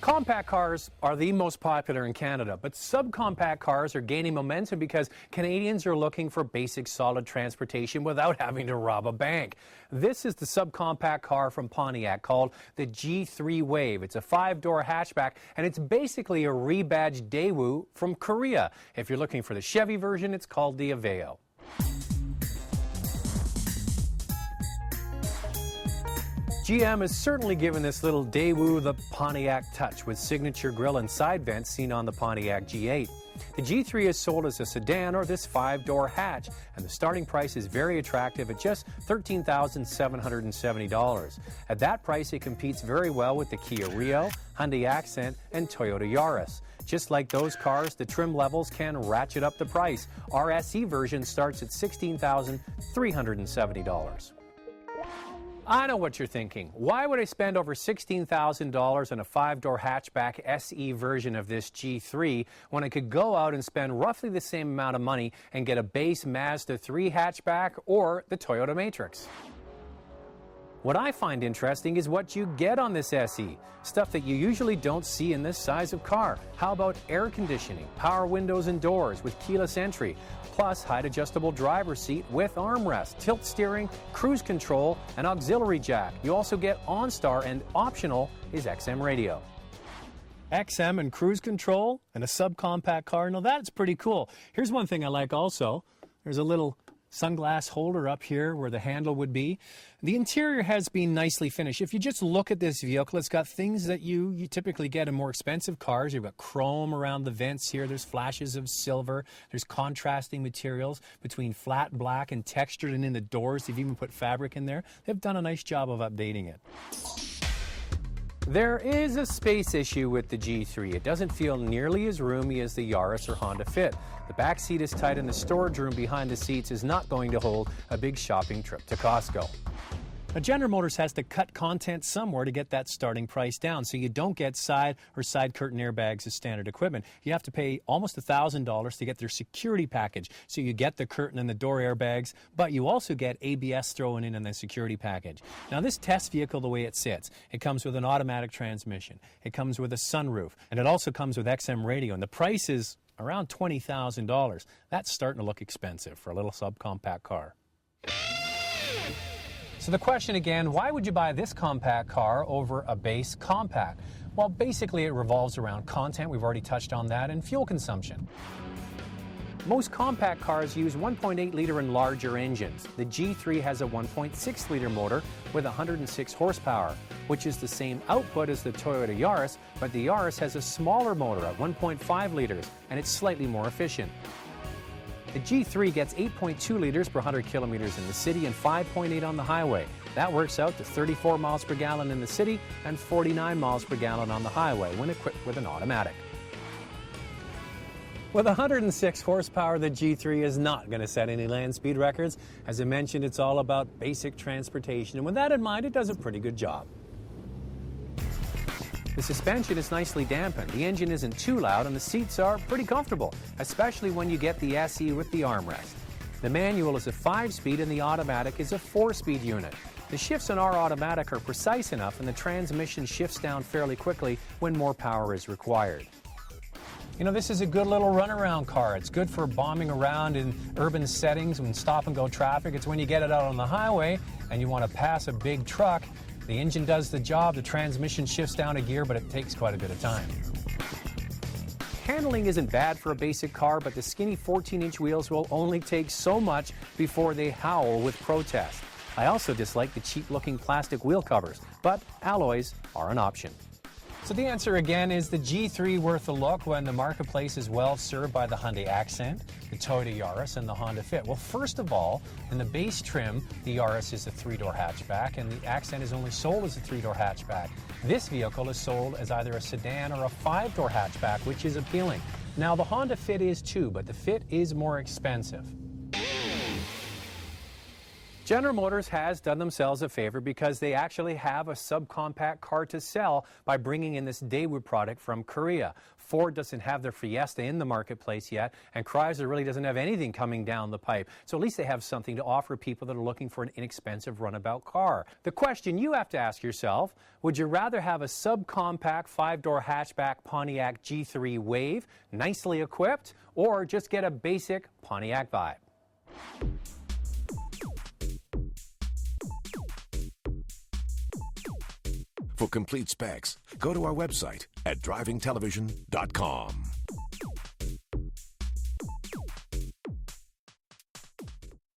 Compact cars are the most popular in Canada, but subcompact cars are gaining momentum because Canadians are looking for basic solid transportation without having to rob a bank. This is the subcompact car from Pontiac called the G3 Wave. It's a 5-door hatchback, and it's basically a rebadged Daewoo from Korea. If you're looking for the Chevy version, it's called the Aveo. GM has certainly given this little Daewoo the Pontiac touch with signature grille and side vents seen on the Pontiac G8. The G3 is sold as a sedan or this 5-door hatch, and the starting price is very attractive at just $13,770. At that price, it competes very well with the Kia Rio, Hyundai Accent, and Toyota Yaris. Just like those cars, the trim levels can ratchet up the price. Our SE version starts at $16,370. I know what you're thinking. Why would I spend over $16,000 on a 5-door hatchback SE version of this G3 when I could go out and spend roughly the same amount of money and get a base Mazda 3 hatchback or the Toyota Matrix? What I find interesting is what you get on this SE, stuff that you usually don't see in this size of car. How about air conditioning, power windows and doors with keyless entry, plus height adjustable driver's seat with armrest, tilt steering, cruise control, and auxiliary jack. You also get OnStar, and optional is XM radio. XM and cruise control and a subcompact car, now that's pretty cool. Here's one thing I like also. There's a little sunglass holder up here where the handle would be. The interior has been nicely finished. If you just look at this vehicle, it's got things that you typically get in more expensive cars. You've got chrome around the vents here. There's flashes of silver. There's contrasting materials between flat black and textured, and in the doors they've even put fabric in there. They've done a nice job of updating it. There is a space issue with the G3. It doesn't feel nearly as roomy as the Yaris or Honda Fit. The back seat is tight and the storage room behind the seats is not going to hold a big shopping trip to Costco. Now, General Motors has to cut content somewhere to get that starting price down, so you don't get side or side curtain airbags as standard equipment. You have to pay almost $1,000 to get their security package, so you get the curtain and the door airbags, but you also get ABS thrown in the security package. Now, this test vehicle, the way it sits, it comes with an automatic transmission, it comes with a sunroof, and it also comes with XM radio, and the price is around $20,000. That's starting to look expensive for a little subcompact car. So the question again, why would you buy this compact car over a base compact? Well, basically it revolves around content, we've already touched on that, and fuel consumption. Most compact cars use 1.8-liter and larger engines. The G3 has a 1.6-liter motor with 106 horsepower, which is the same output as the Toyota Yaris, but the Yaris has a smaller motor at 1.5 liters, and it's slightly more efficient. The G3 gets 8.2 liters per 100 kilometers in the city and 5.8 on the highway. That works out to 34 miles per gallon in the city and 49 miles per gallon on the highway when equipped with an automatic. With 106 horsepower, the G3 is not going to set any land speed records. As I mentioned, it's all about basic transportation, and with that in mind, it does a pretty good job. The suspension is nicely dampened, the engine isn't too loud, and the seats are pretty comfortable, especially when you get the SE with the armrest. The manual is a 5-speed and the automatic is a 4-speed unit. The shifts in our automatic are precise enough and the transmission shifts down fairly quickly when more power is required. You know, this is a good little runaround car. It's good for bombing around in urban settings when stop-and-go traffic. It's when you get it out on the highway and you want to pass a big truck. The engine does the job, the transmission shifts down a gear, but it takes quite a bit of time. Handling isn't bad for a basic car, but the skinny 14-inch wheels will only take so much before they howl with protest. I also dislike the cheap-looking plastic wheel covers, but alloys are an option. So the answer again is the G3 worth a look when the marketplace is well served by the Hyundai Accent, the Toyota Yaris, and the Honda Fit. Well, first of all, in the base trim, the Yaris is a 3-door hatchback, and the Accent is only sold as a 3-door hatchback. This vehicle is sold as either a sedan or a 5-door hatchback, which is appealing. Now, the Honda Fit is too, but the Fit is more expensive. General Motors has done themselves a favor because they actually have a subcompact car to sell by bringing in this Daewoo product from Korea. Ford doesn't have their Fiesta in the marketplace yet, and Chrysler really doesn't have anything coming down the pipe. So at least they have something to offer people that are looking for an inexpensive runabout car. The question you have to ask yourself, would you rather have a subcompact 5-door hatchback Pontiac G3 Wave, nicely equipped, or just get a basic Pontiac vibe? For complete specs, go to our website at drivingtelevision.com.